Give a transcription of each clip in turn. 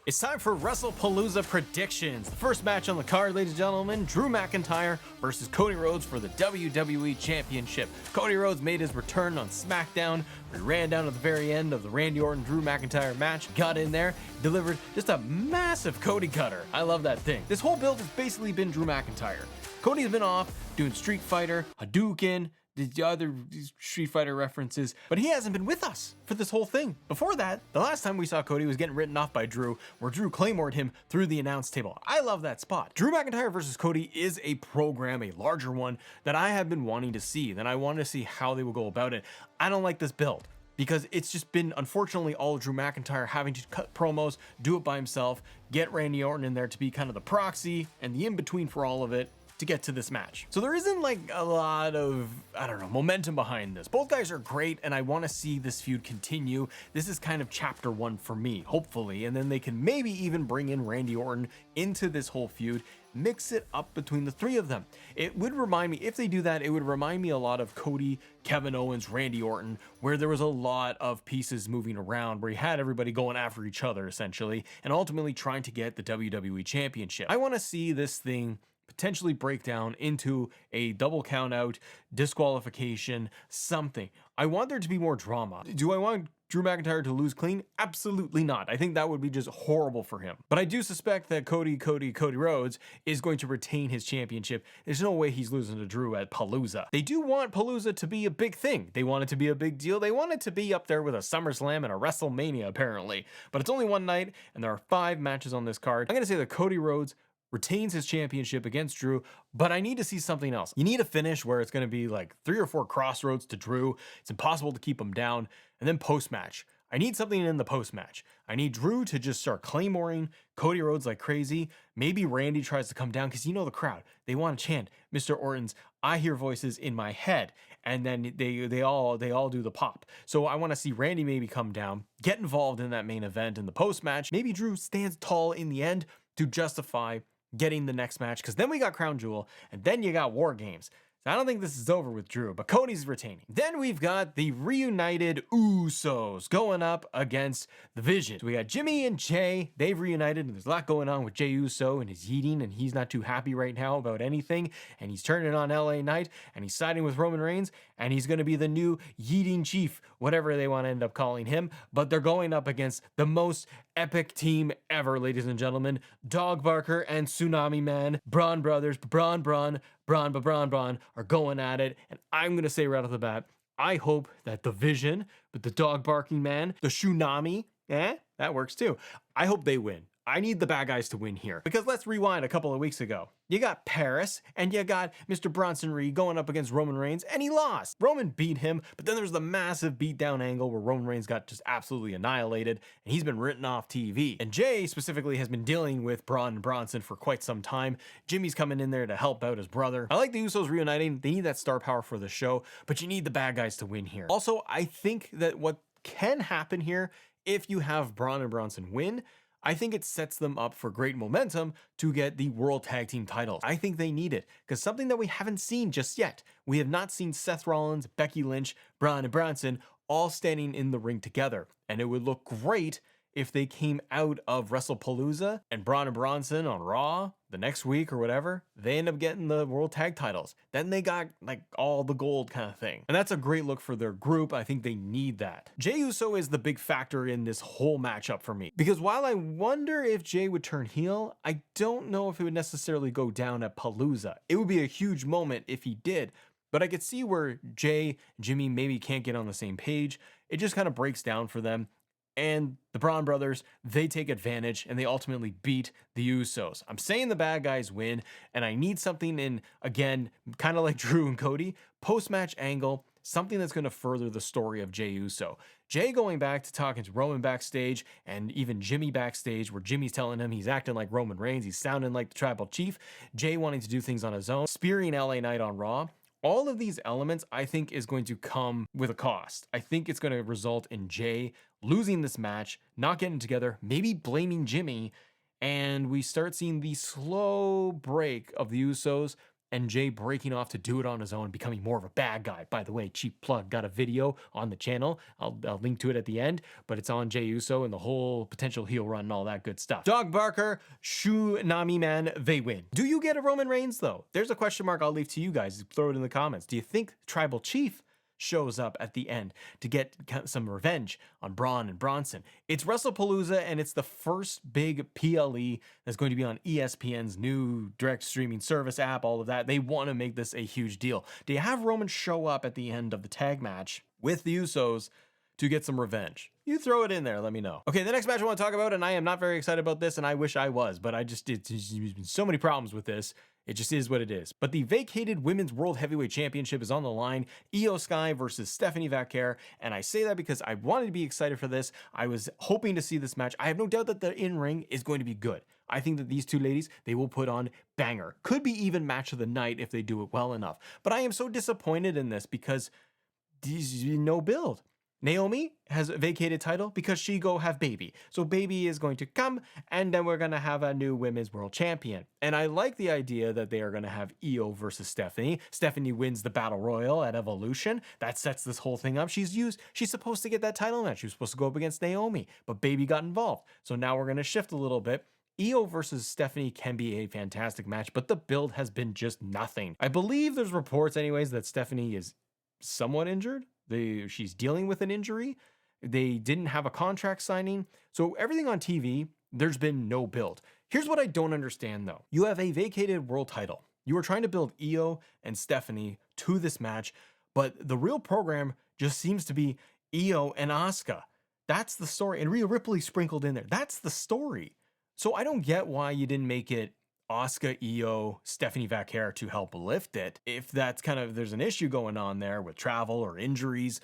It's time for Wrestlepalooza predictions. The first match on the card, ladies and gentlemen, Drew McIntyre versus Cody Rhodes for the WWE Championship. Cody Rhodes made his return on SmackDown, where he ran down at the very end of the Randy Orton-Drew McIntyre match, got in there, delivered just a massive Cody cutter. I love that thing. This whole build has basically been Drew McIntyre. Cody's been off doing Street Fighter, Hadouken, the other Street Fighter references, but he hasn't been with us for this whole thing. Before that, the last time we saw Cody was getting written off by Drew, where Drew claymored him through the announce table. I love that spot. Drew McIntyre versus Cody is a program, a larger one, that I have been wanting to see, that I wanted to see how they will go about it. I don't like this build, because it's just been, unfortunately, all of Drew McIntyre having to cut promos, do it by himself, get Randy Orton in there to be kind of the proxy and the in-between for all of it, to get to this match. So there isn't like a lot of, I don't know, momentum behind this. Both guys are great and I want to see this feud continue. This is kind of chapter one for me, hopefully, and then they can maybe even bring in Randy Orton into this whole feud, mix it up between the three of them. It would remind me, if they do that, it would remind me a lot of Cody, Kevin Owens, Randy Orton, where there was a lot of pieces moving around, where you had everybody going after each other essentially, and ultimately trying to get the WWE Championship. I want to see this thing potentially break down into a double count out, disqualification, something. I want there to be more drama. Do I want Drew McIntyre to lose clean? Absolutely not. I think that would be just horrible for him. But I do suspect that Cody Rhodes is going to retain his championship. There's no way he's losing to Drew at Palooza. They do want Palooza to be a big thing. They want it to be a big deal. They want it to be up there with a SummerSlam and a WrestleMania, apparently. But it's only one night, and there are 5 matches on this card. I'm going to say that Cody Rhodes retains his championship against Drew, but I need to see something else. You need a finish where it's going to be like 3 or 4 crossroads to Drew. It's impossible to keep him down. And then post-match. I need something in the post-match. I need Drew to just start claymoring Cody Rhodes like crazy. Maybe Randy tries to come down because you know the crowd. They want to chant Mr. Orton's "I hear voices in my head," and then they all do the pop. So I want to see Randy maybe come down, get involved in that main event in the post-match. Maybe Drew stands tall in the end to justify getting the next match, because then we got Crown Jewel, and then you got War Games. So I don't think this is over with Drew, but Cody's retaining. Then we've got the reunited Usos going up against the Vision. So we got Jimmy and Jay. They've reunited, and there's a lot going on with Jey Uso and his yeeting, and he's not too happy right now about anything, and he's turning on LA Knight, and he's siding with Roman Reigns, and he's going to be the new yeeting chief, whatever they want to end up calling him, but they're going up against the most epic team ever, ladies and gentlemen. Dog Barker and Tsunami Man, Braun brothers, Braun are going at it, and I'm going to say right off the bat, I hope that the Vision, but the Dog Barking Man, the Tsunami, that works too. I hope they win. I need the bad guys to win here, because let's rewind a couple of weeks ago. You got Paris, and you got Mr. Bronson Reed going up against Roman Reigns, and he lost. Roman beat him, but then there's the massive beatdown angle where Roman Reigns got just absolutely annihilated, and he's been written off TV. And Jay specifically has been dealing with Braun and Bronson for quite some time. Jimmy's coming in there to help out his brother. I like the Usos reuniting. They need that star power for the show, but you need the bad guys to win here. Also, I think that what can happen here, if you have Braun and Bronson win, I think it sets them up for great momentum to get the World Tag Team titles. I think they need it, because something that we haven't seen just yet. We have not seen Seth Rollins, Becky Lynch, Braun and Bronson all standing in the ring together. And it would look great if they came out of Wrestlepalooza and Braun and Bronson on Raw the next week or whatever, they end up getting the World Tag titles. Then they got like all the gold kind of thing. And that's a great look for their group. I think they need that. Jey Uso is the big factor in this whole matchup for me. Because while I wonder if Jey would turn heel, I don't know if it would necessarily go down at Palooza. It would be a huge moment if he did. But I could see where Jey and Jimmy maybe can't get on the same page. It just kind of breaks down for them. And the Braun brothers, they take advantage and they ultimately beat the Usos. I'm saying the bad guys win, and I need something in, again, kind of like Drew and Cody, post-match angle, something that's going to further the story of Jey Uso. Jay going back to talking to Roman backstage, and even Jimmy backstage, where Jimmy's telling him he's acting like Roman Reigns, he's sounding like the tribal chief, Jay wanting to do things on his own, spearing LA Knight on Raw. All of these elements, I think, is going to come with a cost. I think it's going to result in Jay losing this match, not getting together, maybe blaming Jimmy, and we start seeing the slow break of the Usos and Jay breaking off to do it on his own, becoming more of a bad guy. By the way, cheap plug, got a video on the channel. I'll link to it at the end, but it's on Jay Uso and the whole potential heel run and all that good stuff. Dog Barker, Shu Nami Man, they win. Do you get a Roman Reigns though? There's a question mark I'll leave to you guys. Throw it in the comments. Do you think Tribal Chief shows up at the end to get some revenge on Braun and Bronson? It's Wrestlepalooza, and it's the first big PLE that's going to be on ESPN's new direct streaming service app, all of that. They want to make this a huge deal. Do you have Roman show up at the end of the tag match with the Usos to get some revenge? You throw it in there, let me know. Okay, the next match I want to talk about, and I am not very excited about this, and I wish I was, but there's been so many problems with this. It just is what it is. But the vacated Women's World Heavyweight Championship is on the line. Io Sky versus Stephanie Vaquer. And I say that because I wanted to be excited for this. I was hoping to see this match. I have no doubt that the in-ring is going to be good. I think that these two ladies, they will put on banger. Could be even match of the night if they do it well enough. But I am so disappointed in this because there's no build. Naomi has a vacated title because she go have baby. So baby is going to come, and then we're going to have a new women's world champion. And I like the idea that they are going to have Io versus Stephanie. Stephanie wins the battle royal at Evolution. That sets this whole thing up. She's supposed to get that title match. She was supposed to go up against Naomi, but baby got involved. So now we're going to shift a little bit. Io versus Stephanie can be a fantastic match, but the build has been just nothing. I believe there's reports anyways that Stephanie is somewhat injured. She's dealing with an injury. They didn't have a contract signing. So everything on TV, there's been no build. Here's what I don't understand though. You have a vacated world title. You are trying to build Io and Stephanie to this match, but the real program just seems to be Io and Asuka. That's the story. And Rhea Ripley sprinkled in there. That's the story. So I don't get why you didn't make it Asuka, Io, Stephanie Vaquer to help lift it. If that's there's an issue going on there with travel or injuries.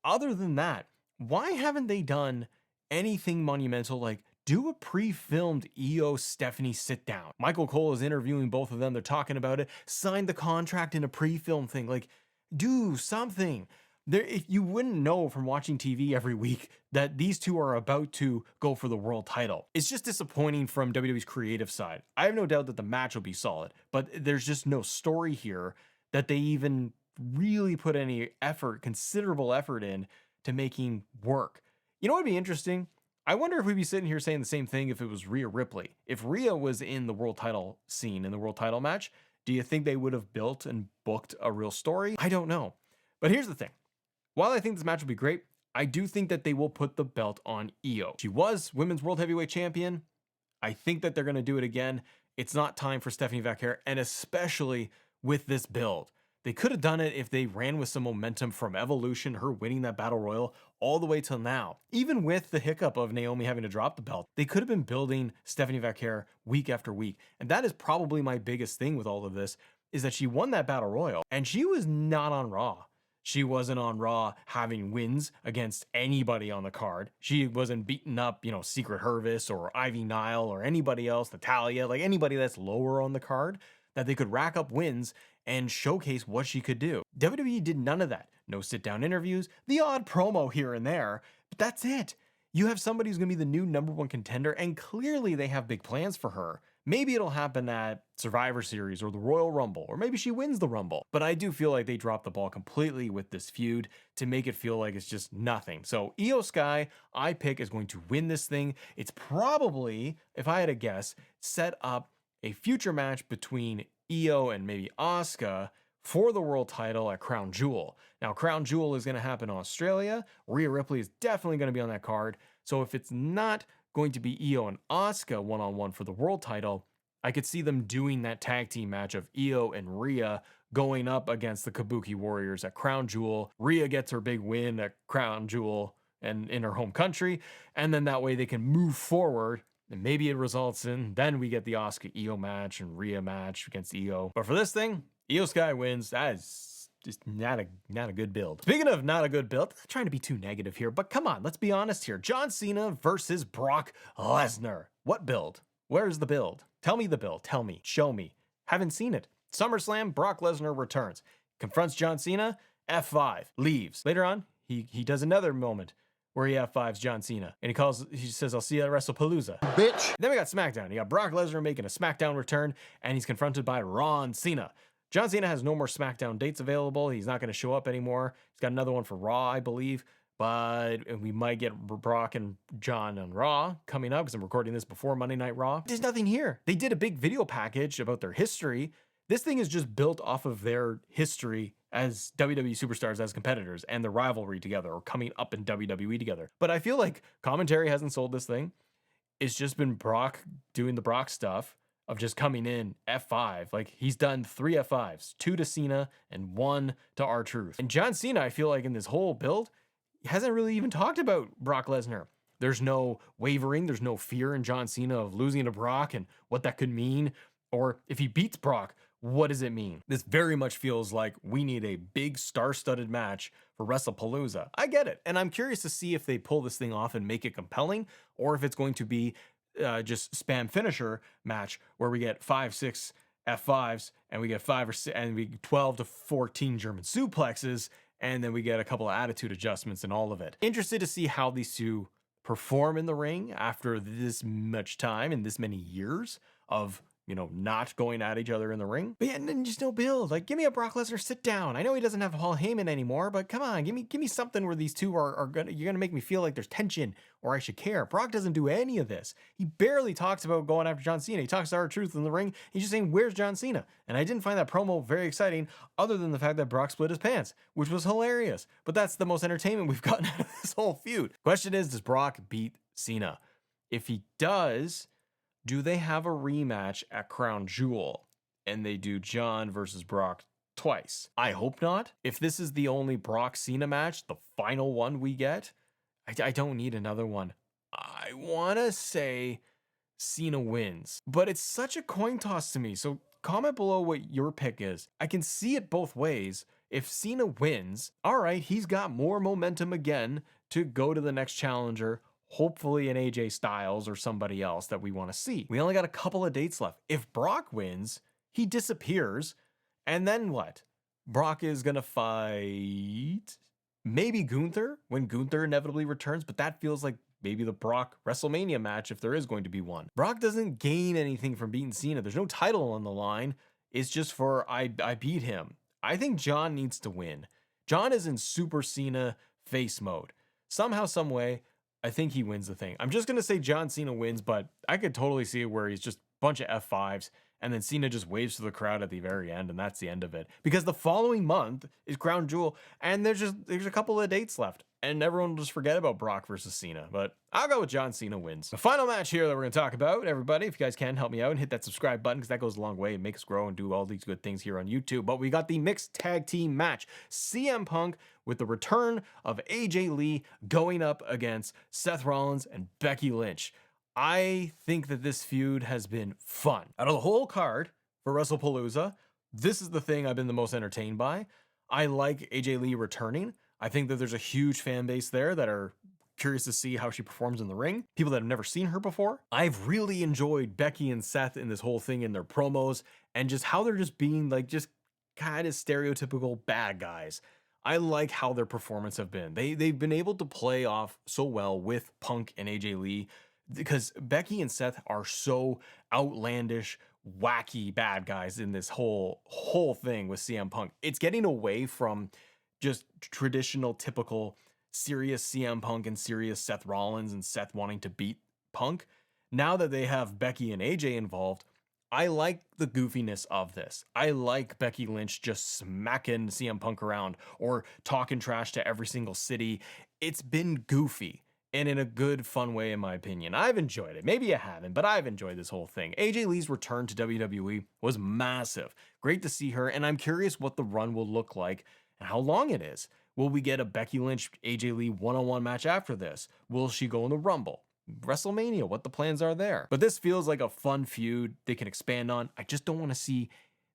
Other than that, why haven't they done anything monumental like do a pre-filmed Io Stephanie sit down? Michael Cole is interviewing both of them. They're talking about it. Sign the contract in a pre-film thing. Like, do something. If you wouldn't know from watching TV every week that these two are about to go for the world title. It's just disappointing from WWE's creative side. I have no doubt that the match will be solid, but there's just no story here that they even really put any effort, considerable effort in to making work. You know what would be interesting? I wonder if we'd be sitting here saying the same thing if it was Rhea Ripley. If Rhea was in the world title scene, in the world title match, do you think they would have built and booked a real story? I don't know. But here's the thing. While I think this match will be great, I do think that they will put the belt on Io. She was Women's World Heavyweight Champion. I think that they're going to do it again. It's not time for Stephanie Vaquer, and especially with this build. They could have done it if they ran with some momentum from Evolution, her winning that Battle Royal, all the way till now. Even with the hiccup of Naomi having to drop the belt, they could have been building Stephanie Vaquer week after week. And that is probably my biggest thing with all of this, is that she won that Battle Royal, and she was not on Raw. She wasn't on Raw having wins against anybody on the card. She wasn't beating up, Secret Hervis or Ivy Nile or anybody else, Natalia, like anybody that's lower on the card, that they could rack up wins and showcase what she could do. WWE did none of that. No sit-down interviews, the odd promo here and there, but that's it. You have somebody who's going to be the new #1 contender, and clearly they have big plans for her. Maybe it'll happen at Survivor Series or the Royal Rumble, or maybe she wins the Rumble. But I do feel like they dropped the ball completely with this feud to make it feel like it's just nothing. So Io Sky, I pick, is going to win this thing. It's probably, if I had to guess, set up a future match between Io and maybe Asuka for the world title at Crown Jewel. Now, Crown Jewel is going to happen in Australia. Rhea Ripley is definitely going to be on that card. So if it's not going to be Io and Asuka one-on-one for the world title, I could see them doing that tag team match of Io and Rhea going up against the Kabuki Warriors at Crown Jewel. Rhea gets her big win at Crown Jewel and in her home country, and then that way they can move forward, and maybe it results in then we get the Asuka Io match and Rhea match against Io. But for this thing, Io Sky wins. That is just not a good build. Speaking of not a good build, I'm not trying to be too negative here, but come on, let's be honest here. John Cena versus Brock Lesnar. What build? Where's the build? Tell me the build. Tell me. Show me. Haven't seen it. SummerSlam, Brock Lesnar returns. Confronts John Cena, F5, leaves. Later on, he does another moment where he F5s John Cena. And he says, I'll see you at Wrestlepalooza. Bitch. Then we got SmackDown. You got Brock Lesnar making a SmackDown return, and he's confronted by Ron Cena. John Cena has no more SmackDown dates available. He's not going to show up anymore. He's got another one for Raw, I believe. But we might get Brock and John on Raw coming up because I'm recording this before Monday Night Raw. There's nothing here. They did a big video package about their history. This thing is just built off of their history as WWE superstars, as competitors, and the rivalry together, or coming up in WWE together. But I feel like commentary hasn't sold this thing. It's just been Brock doing the Brock stuff of just coming in F5. Like, he's done 3 F5s, 2 to Cena and 1 to R-Truth. And John Cena, I feel like in this whole build, hasn't really even talked about Brock Lesnar. There's no wavering. There's no fear in John Cena of losing to Brock and what that could mean. Or if he beats Brock, what does it mean? This very much feels like we need a big star-studded match for Wrestlepalooza. I get it. And I'm curious to see if they pull this thing off and make it compelling, or if it's going to be just spam finisher match where we get 5, 6 F5s and we get 5 or 6 and we 12 to 14 German suplexes. And then we get a couple of attitude adjustments and all of it. Interested to see how these two perform in the ring after this much time and this many years of, not going at each other in the ring. But yeah, and then just no build. Like, give me a Brock Lesnar sit down. I know he doesn't have Paul Heyman anymore, but come on, give me something where these two you're gonna make me feel like there's tension or I should care. Brock doesn't do any of this. He barely talks about going after John Cena. He talks to R-Truth in the ring. He's just saying, where's John Cena? And I didn't find that promo very exciting, other than the fact that Brock split his pants, which was hilarious. But that's the most entertainment we've gotten out of this whole feud. Question is, does Brock beat Cena? If he does, do they have a rematch at Crown Jewel and they do John versus Brock twice? I hope not. If this is the only Brock Cena match, the final one we get, I don't need another one. I want to say Cena wins, but it's such a coin toss to me. So comment below what your pick is. I can see it both ways. If Cena wins, all right, he's got more momentum again to go to the next challenger. Hopefully an AJ Styles or somebody else that we want to see. We only got a couple of dates left. If Brock wins, he disappears. And then what? Brock is going to fight maybe Gunther when Gunther inevitably returns, but that feels like maybe the Brock WrestleMania match if there is going to be one. Brock doesn't gain anything from beating Cena. There's no title on the line. It's just for I beat him. I think John needs to win. John is in Super Cena face mode. Somehow, some way, I think he wins the thing. I'm just going to say John Cena wins, but I could totally see it where he's just a bunch of F5s and then Cena just waves to the crowd at the very end and that's the end of it. Because the following month is Crown Jewel and there's a couple of dates left and everyone will just forget about Brock versus Cena. But I'll go with John Cena wins. The final match here that we're going to talk about, everybody, if you guys can help me out and hit that subscribe button because that goes a long way and makes us grow and do all these good things here on YouTube. But we got the mixed tag team match. CM Punk with the return of AJ Lee going up against Seth Rollins and Becky Lynch. I think that this feud has been fun. Out of the whole card for Wrestlepalooza, this is the thing I've been the most entertained by. I like AJ Lee returning. I think that there's a huge fan base there that are curious to see how she performs in the ring. People that have never seen her before. I've really enjoyed Becky and Seth in this whole thing in their promos and just how they're just being like just kind of stereotypical bad guys. I like how their performance have been. They've been able to play off so well with Punk and AJ Lee because Becky and Seth are so outlandish, wacky bad guys in this whole thing with CM Punk. It's getting away from just traditional, typical, serious CM Punk and serious Seth Rollins and Seth wanting to beat Punk. Now that they have Becky and AJ involved, I like the goofiness of this. I like Becky Lynch just smacking CM Punk around or talking trash to every single city. It's been goofy and in a good, fun way, in my opinion. I've enjoyed it. Maybe you haven't, but I've enjoyed this whole thing. AJ Lee's return to WWE was massive. Great to see her, and I'm curious what the run will look like and how long it is. Will we get a Becky Lynch, AJ Lee one-on-one match after this? Will she go in the Rumble? WrestleMania, what the plans are there. But this feels like a fun feud they can expand on. I just don't want to see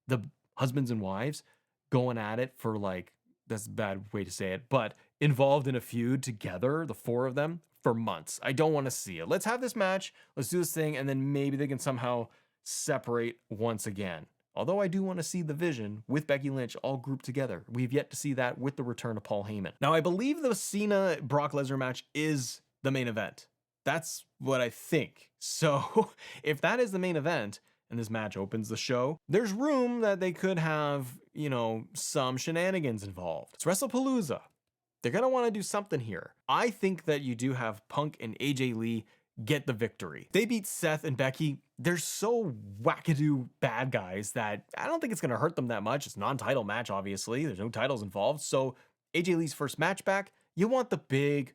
the husbands and wives going at it for like, that's a bad way to say it, but involved in a feud together, the four of them, for months. I don't want to see it. Let's have this match, let's do this thing, and then maybe they can somehow separate once again. Although I do want to see the Vision with Becky Lynch all grouped together. We've yet to see that with the return of Paul Heyman. Now, I believe the Cena-Brock Lesnar match is the main event. That's what I think. So if that is the main event, and this match opens the show, there's room that they could have, you know, some shenanigans involved. It's Wrestlepalooza. They're going to want to do something here. I think that you do have Punk and AJ Lee get the victory. They beat Seth and Becky. They're so wackadoo bad guys that I don't think it's going to hurt them that much. It's a non-title match, obviously. There's no titles involved. So AJ Lee's first match back, you want the big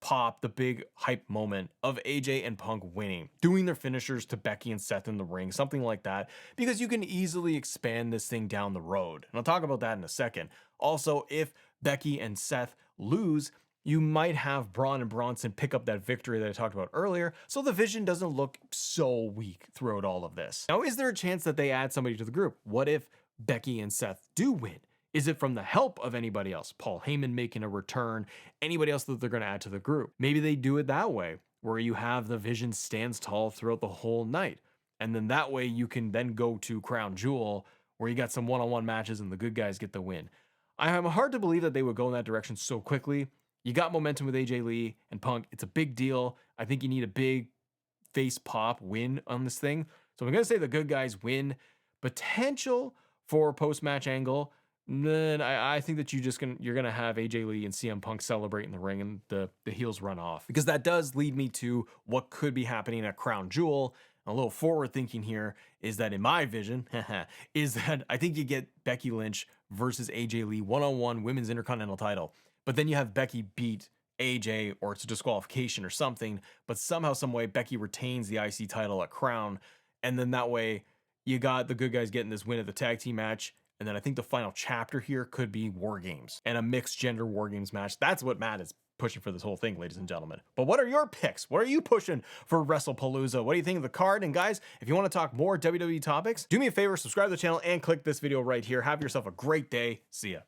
pop, the big hype moment of AJ and Punk winning, doing their finishers to Becky and Seth in the ring, something like that, because you can easily expand this thing down the road. And I'll talk about that in a second. Also, if Becky and Seth lose, you might have Braun and Bronson pick up that victory that I talked about earlier, so the vision doesn't look so weak throughout all of this. Now, is there a chance that they add somebody to the group? What if Becky and Seth do win? Is it from the help of anybody else? Paul Heyman making a return, anybody else that they're going to add to the group? Maybe they do it that way, where you have the vision stands tall throughout the whole night. And then that way you can then go to Crown Jewel, where you got some one-on-one matches and the good guys get the win. I am hard to believe that they would go in that direction so quickly. You got momentum with AJ Lee and Punk. It's a big deal. I think you need a big face pop win on this thing. So I'm going to say the good guys win. Potential for post-match angle. Then I think that you're gonna have AJ Lee and CM Punk celebrate in the ring and the heels run off, because that does lead me to what could be happening at Crown Jewel. A little forward thinking here is that in my vision is that I think you get Becky Lynch versus AJ Lee one-on-one women's intercontinental title, but then you have Becky beat AJ, or it's a disqualification or something, but somehow, some way Becky retains the IC title at Crown, and then that way you got the good guys getting this win at the tag team match. And then I think the final chapter here could be War Games and a mixed gender War Games match. That's what Matt is pushing for this whole thing, ladies and gentlemen. But what are your picks? What are you pushing for Wrestlepalooza? What do you think of the card? And guys, if you want to talk more WWE topics, do me a favor, subscribe to the channel and click this video right here. Have yourself a great day. See ya.